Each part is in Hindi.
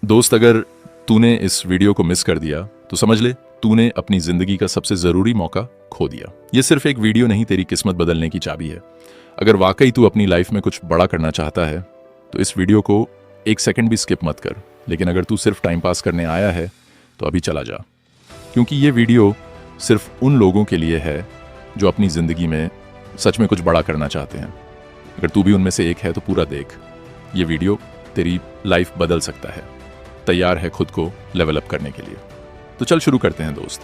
दोस्त, अगर तूने इस वीडियो को मिस कर दिया तो समझ ले तूने अपनी जिंदगी का सबसे जरूरी मौका खो दिया। ये सिर्फ एक वीडियो नहीं, तेरी किस्मत बदलने की चाबी है। अगर वाकई तू अपनी लाइफ में कुछ बड़ा करना चाहता है तो इस वीडियो को एक सेकंड भी स्किप मत कर। लेकिन अगर तू सिर्फ टाइम पास करने आया है तो अभी चला जा, क्योंकि ये वीडियो सिर्फ उन लोगों के लिए है जो अपनी जिंदगी में सच में कुछ बड़ा करना चाहते हैं। अगर तू भी उनमें से एक है तो पूरा देख, ये वीडियो तेरी लाइफ बदल सकता है। तैयार है खुद को लेवल अप करने के लिए? तो चल शुरू करते हैं दोस्त।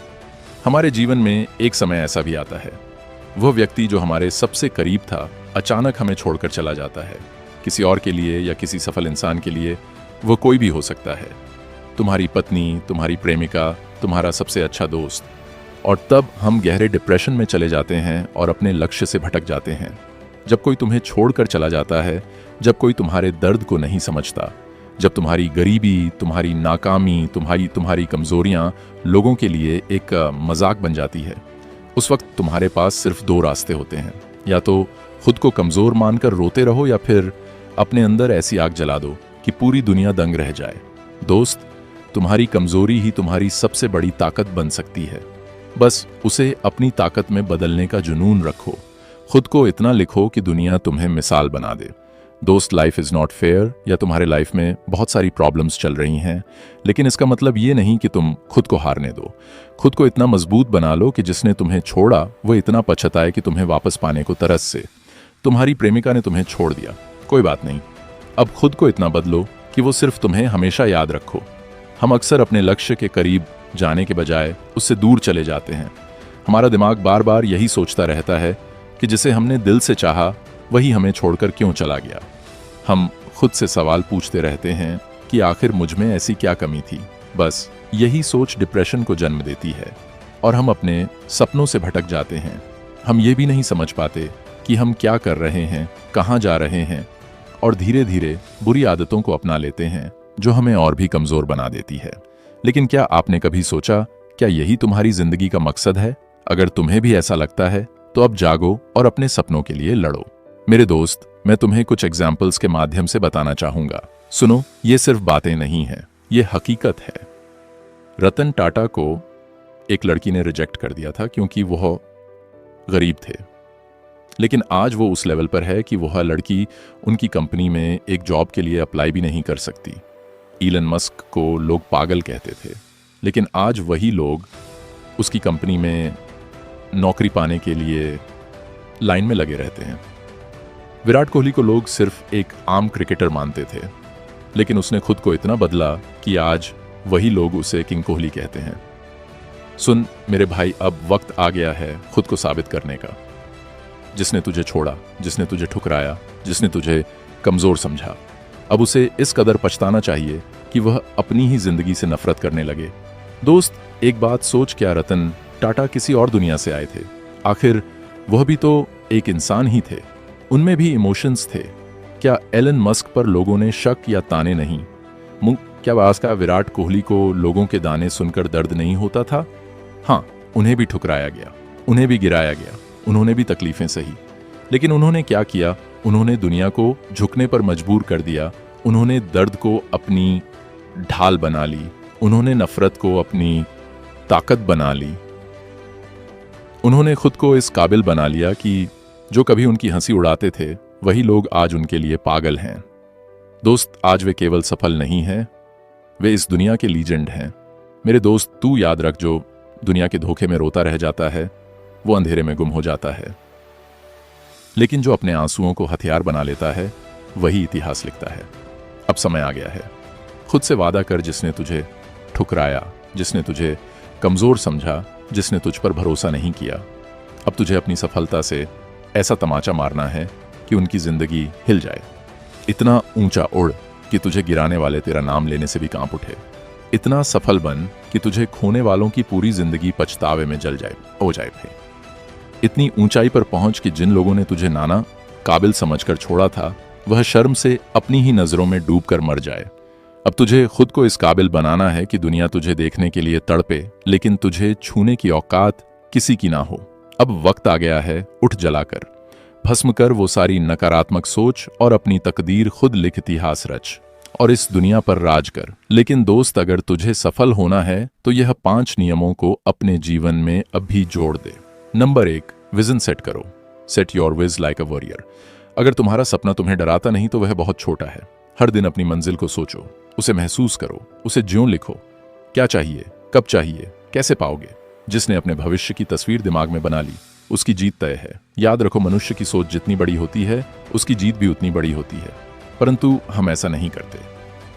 हमारे जीवन में एक समय ऐसा भी आता है, वह व्यक्ति जो हमारे सबसे करीब था अचानक हमें छोड़कर चला जाता है। किसी और के लिए या किसी सफल इंसान के लिए वह कोई भी हो सकता है, तुम्हारी पत्नी, तुम्हारी प्रेमिका, तुम्हारा सबसे अच्छा दोस्त। और तब हम गहरे डिप्रेशन में चले जाते हैं और अपने लक्ष्य से भटक जाते हैं। जब कोई तुम्हें छोड़कर चला जाता है, जब कोई तुम्हारे दर्द को नहीं समझता, जब तुम्हारी गरीबी, तुम्हारी नाकामी, तुम्हारी कमजोरियां लोगों के लिए एक मजाक बन जाती है, उस वक्त तुम्हारे पास सिर्फ दो रास्ते होते हैं। या तो खुद को कमजोर मानकर रोते रहो, या फिर अपने अंदर ऐसी आग जला दो कि पूरी दुनिया दंग रह जाए। दोस्त, तुम्हारी कमजोरी ही तुम्हारी सबसे बड़ी ताकत बन सकती है। बस उसे अपनी ताकत में बदलने का जुनून रखो। खुद को इतना लिखो कि दुनिया तुम्हें मिसाल बना दे। दोस्त, लाइफ इज नॉट फेयर, या तुम्हारे लाइफ में बहुत सारी प्रॉब्लम्स चल रही हैं, लेकिन इसका मतलब ये नहीं कि तुम खुद को हारने दो। खुद को इतना मजबूत बना लो कि जिसने तुम्हें छोड़ा वो इतना पछताए कि तुम्हें वापस पाने को तरस से। तुम्हारी प्रेमिका ने तुम्हें छोड़ दिया, कोई बात नहीं, अब खुद को इतना बदलो कि वो सिर्फ तुम्हें हमेशा याद रखो। हम अक्सर अपने लक्ष्य के करीब जाने के बजाय उससे दूर चले जाते हैं। हमारा दिमाग बार बार यही सोचता रहता है कि जिसे हमने दिल से चाहा वही हमें छोड़कर क्यों चला गया। हम खुद से सवाल पूछते रहते हैं कि आखिर मुझ में ऐसी क्या कमी थी। बस यही सोच डिप्रेशन को जन्म देती है और हम अपने सपनों से भटक जाते हैं। हम ये भी नहीं समझ पाते कि हम क्या कर रहे हैं, कहाँ जा रहे हैं, और धीरे धीरे बुरी आदतों को अपना लेते हैं जो हमें और भी कमजोर बना देती है। लेकिन क्या आपने कभी सोचा, क्या यही तुम्हारी जिंदगी का मकसद है? अगर तुम्हें भी ऐसा लगता है तो अब जागो और अपने सपनों के लिए लड़ो। मेरे दोस्त, मैं तुम्हें कुछ एग्जाम्पल्स के माध्यम से बताना चाहूंगा। सुनो, ये सिर्फ बातें नहीं हैं, ये हकीकत है। रतन टाटा को एक लड़की ने रिजेक्ट कर दिया था क्योंकि वह गरीब थे, लेकिन आज वो उस लेवल पर है कि वह लड़की उनकी कंपनी में एक जॉब के लिए अप्लाई भी नहीं कर सकती। इलन मस्क को लोग पागल कहते थे, लेकिन आज वही लोग उसकी कंपनी में नौकरी पाने के लिए लाइन में लगे रहते हैं। विराट कोहली को लोग सिर्फ एक आम क्रिकेटर मानते थे, लेकिन उसने खुद को इतना बदला कि आज वही लोग उसे किंग कोहली कहते हैं। सुन मेरे भाई, अब वक्त आ गया है खुद को साबित करने का। जिसने तुझे छोड़ा, जिसने तुझे ठुकराया, जिसने तुझे कमजोर समझा, अब उसे इस कदर पछताना चाहिए कि वह अपनी ही जिंदगी से नफरत करने लगे। दोस्त, एक बात सोच, क्या रतन टाटा किसी और दुनिया से आए थे? आखिर वह भी तो एक इंसान ही थे, उनमें भी इमोशंस थे। क्या एलन मस्क पर लोगों ने शक या ताने नहीं? क्या बास का विराट कोहली को लोगों के दाने सुनकर दर्द नहीं होता था? हाँ, उन्हें भी ठुकराया गया, उन्हें भी गिराया गया, उन्होंने भी तकलीफें सही, लेकिन उन्होंने क्या किया? उन्होंने दुनिया को झुकने पर मजबूर कर दिया। उन्होंने दर्द को अपनी ढाल बना ली, उन्होंने नफरत को अपनी ताकत बना ली। उन्होंने खुद को इस काबिल बना लिया कि जो कभी उनकी हंसी उड़ाते थे वही लोग आज उनके लिए पागल हैं। दोस्त, आज वे केवल सफल नहीं हैं, वे इस दुनिया के लीजेंड हैं। मेरे दोस्त, तू याद रख, जो दुनिया के धोखे में रोता रह जाता है वो अंधेरे में गुम हो जाता है, लेकिन जो अपने आंसुओं को हथियार बना लेता है वही इतिहास लिखता है। अब समय आ गया है, खुद से वादा कर, जिसने तुझे ठुकराया, जिसने तुझे कमजोर समझा, जिसने तुझ पर भरोसा नहीं किया, अब तुझे अपनी सफलता से ऐसा तमाचा मारना है कि उनकी जिंदगी हिल जाए। इतना ऊंचा उड़ कि तुझे गिराने वाले तेरा नाम लेने से भी कांप उठे। इतना सफल बन कि तुझे खोने वालों की पूरी जिंदगी पछतावे में जल जाए हो जाए भाई। इतनी ऊंचाई पर पहुंच कि जिन लोगों ने तुझे नाना काबिल समझकर छोड़ा था वह शर्म से अपनी ही नजरों में डूब कर मर जाए। अब तुझे खुद को इस काबिल बनाना है कि दुनिया तुझे देखने के लिए तड़पे, लेकिन तुझे छूने की औकात किसी की ना हो। अब वक्त आ गया है, उठ जलाकर भस्म कर वो सारी नकारात्मक सोच और अपनी तकदीर खुद लिख इतिहास रच। और इस दुनिया पर राज कर। लेकिन दोस्त, अगर तुझे सफल होना है तो यह 5 नियमों को अपने जीवन में अभी जोड़ दे। नंबर 1, विजन सेट करो। Set your vision like a warrior. अगर तुम्हारा सपना तुम्हें डराता नहीं तो वह बहुत छोटा है। हर दिन अपनी मंजिल को सोचो, उसे महसूस करो, उसे ज्यों लिखो। क्या चाहिए, कब चाहिए, कैसे पाओगे। जिसने अपने भविष्य की तस्वीर दिमाग में बना ली उसकी जीत तय है। याद रखो, मनुष्य की सोच जितनी बड़ी होती है उसकी जीत भी उतनी बड़ी होती है। परंतु हम ऐसा नहीं करते।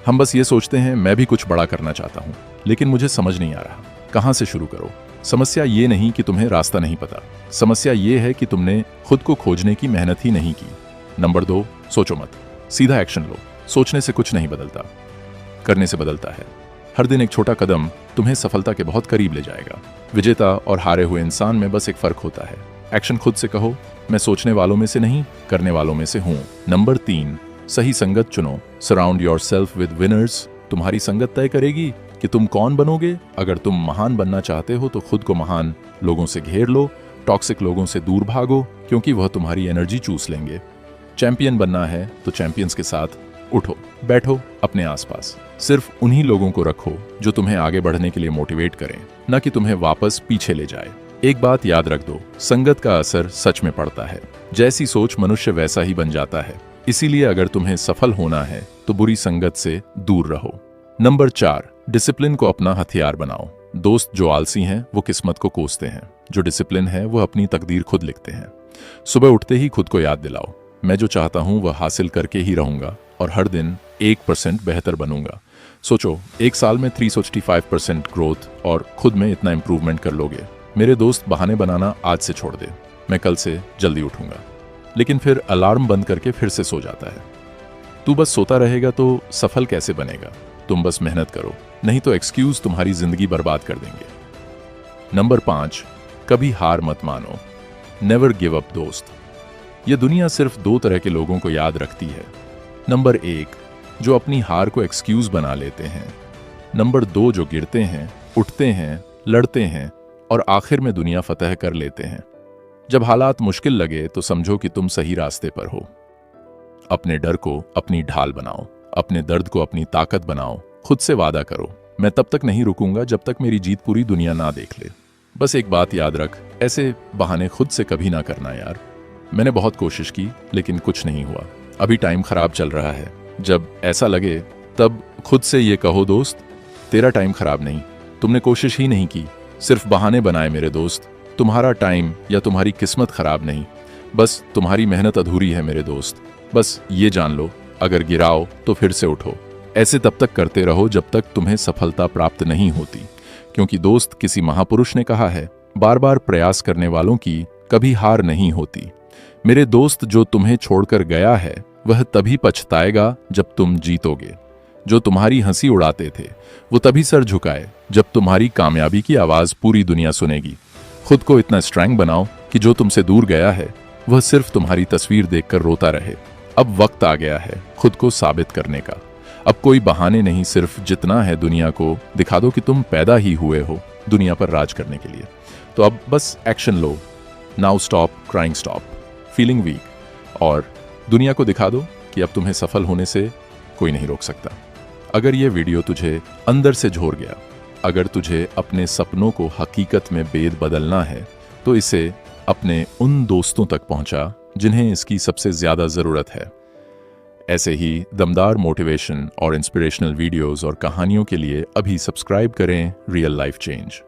हम बस ये सोचते हैं मैं भी कुछ बड़ा करना चाहता हूं, लेकिन मुझे समझ नहीं आ रहा कहां से शुरू करो। समस्या ये नहीं कि तुम्हें रास्ता नहीं पता, समस्या ये है कि तुमने खुद को खोजने की मेहनत ही नहीं की। नंबर 2, सोचो मत, सीधा एक्शन लो। सोचने से कुछ नहीं बदलता, करने से बदलता है। हर दिन एक छोटा कदम तुम्हें सफलता के बहुत करीब ले जाएगा। विजेता और हारे हुए इंसान में बस एक फर्क होता है। एक्शन खुद से कहो, मैं सोचने वालों में से नहीं, करने वालों में से हूं। नंबर 3, सही संगत चुनो। Surround yourself with winners. तुम्हारी संगत तय करेगी कि तुम कौन बनोगे। अगर तुम महान बनना चाहते हो तो खुद को महान लोगों से घेर लो। टॉक्सिक लोगों से दूर भागो, क्योंकि वह तुम्हारी एनर्जी चूस लेंगे। चैंपियन बनना है तो चैंपियंस के साथ उठो बैठो। अपने आसपास सिर्फ उन्हीं लोगों को रखो जो तुम्हें आगे बढ़ने के लिए मोटिवेट करें, न कि तुम्हें वापस पीछे ले जाए। एक बात याद रख दो, संगत का असर सच में पड़ता है। जैसी सोच मनुष्य वैसा ही बन जाता है। इसीलिए अगर तुम्हें सफल होना है तो बुरी संगत से दूर रहो। नंबर 4, डिसिप्लिन को अपना हथियार बनाओ। दोस्त जो आलसी हैं वो किस्मत को कोसते हैं, जो डिसिप्लिन है वो अपनी तकदीर खुद लिखते हैं। सुबह उठते ही खुद को याद दिलाओ, मैं जो चाहता हूं वह हासिल करके ही रहूंगा और हर दिन 1% बेहतर बनूंगा। सोचो, 1 साल में 365% ग्रोथ और खुद में इतना इंप्रूवमेंट कर लोगे। मेरे दोस्त, बहाने बनाना आज से छोड़ दे। मैं कल से जल्दी उठूंगा, लेकिन फिर अलार्म बंद करके फिर से सो जाता है। तू बस सोता रहेगा तो सफल कैसे बनेगा। तुम बस मेहनत करो, नहीं तो एक्सक्यूज तुम्हारी जिंदगी बर्बाद कर देंगे। नंबर 5, कभी हार मत मानो। नेवर गिव अप दोस्त। यह दुनिया सिर्फ 2 तरह के लोगों को याद रखती है। नंबर 1, जो अपनी हार को एक्सक्यूज बना लेते हैं। नंबर 2, जो गिरते हैं, उठते हैं, लड़ते हैं और आखिर में दुनिया फतह कर लेते हैं। जब हालात मुश्किल लगे तो समझो कि तुम सही रास्ते पर हो। अपने डर को अपनी ढाल बनाओ, अपने दर्द को अपनी ताकत बनाओ। खुद से वादा करो, मैं तब तक नहीं रुकूंगा जब तक मेरी जीत पूरी दुनिया ना देख ले। बस एक बात याद रख, ऐसे बहाने खुद से कभी ना करना यार। मैंने बहुत कोशिश की लेकिन कुछ नहीं हुआ। अभी टाइम खराब चल रहा है। जब ऐसा लगे तब खुद से ये कहो, दोस्त तेरा टाइम खराब नहीं, तुमने कोशिश ही नहीं की, सिर्फ बहाने बनाए मेरे दोस्त। तुम्हारा टाइम या तुम्हारी किस्मत खराब नहीं, बस तुम्हारी मेहनत अधूरी है मेरे दोस्त। बस ये जान लो, अगर गिराओ तो फिर से उठो। ऐसे तब तक करते रहो जब तक तुम्हें सफलता प्राप्त नहीं होती, क्योंकि दोस्त, किसी महापुरुष ने कहा है, बार बार प्रयास करने वालों की कभी हार नहीं होती। मेरे दोस्त, जो तुम्हें छोड़कर गया है वह तभी पछताएगा जब तुम जीतोगे। जो तुम्हारी हंसी उड़ाते थे वो तभी सर झुकाए जब तुम्हारी कामयाबी की आवाज पूरी दुनिया सुनेगी। खुद को इतना स्ट्रांग बनाओ कि जो तुमसे दूर गया है वह सिर्फ तुम्हारी तस्वीर देखकर रोता रहे। अब वक्त आ गया है खुद को साबित करने का। अब कोई बहाने नहीं, सिर्फ जितना है दुनिया को दिखा दो कि तुम पैदा ही हुए हो दुनिया पर राज करने के लिए। तो अब बस एक्शन लो। Now stop crying, stop feeling weak, और दुनिया को दिखा दो कि अब तुम्हें सफल होने से कोई नहीं रोक सकता। अगर ये वीडियो तुझे अंदर से झोर गया, अगर तुझे अपने सपनों को हकीकत में बेद बदलना है, तो इसे अपने उन दोस्तों तक पहुंचा जिन्हें इसकी सबसे ज्यादा जरूरत है। ऐसे ही दमदार मोटिवेशन और इंस्पिरेशनल वीडियोस और कहानियों के लिए अभी सब्सक्राइब करें रियल लाइफ चेंज।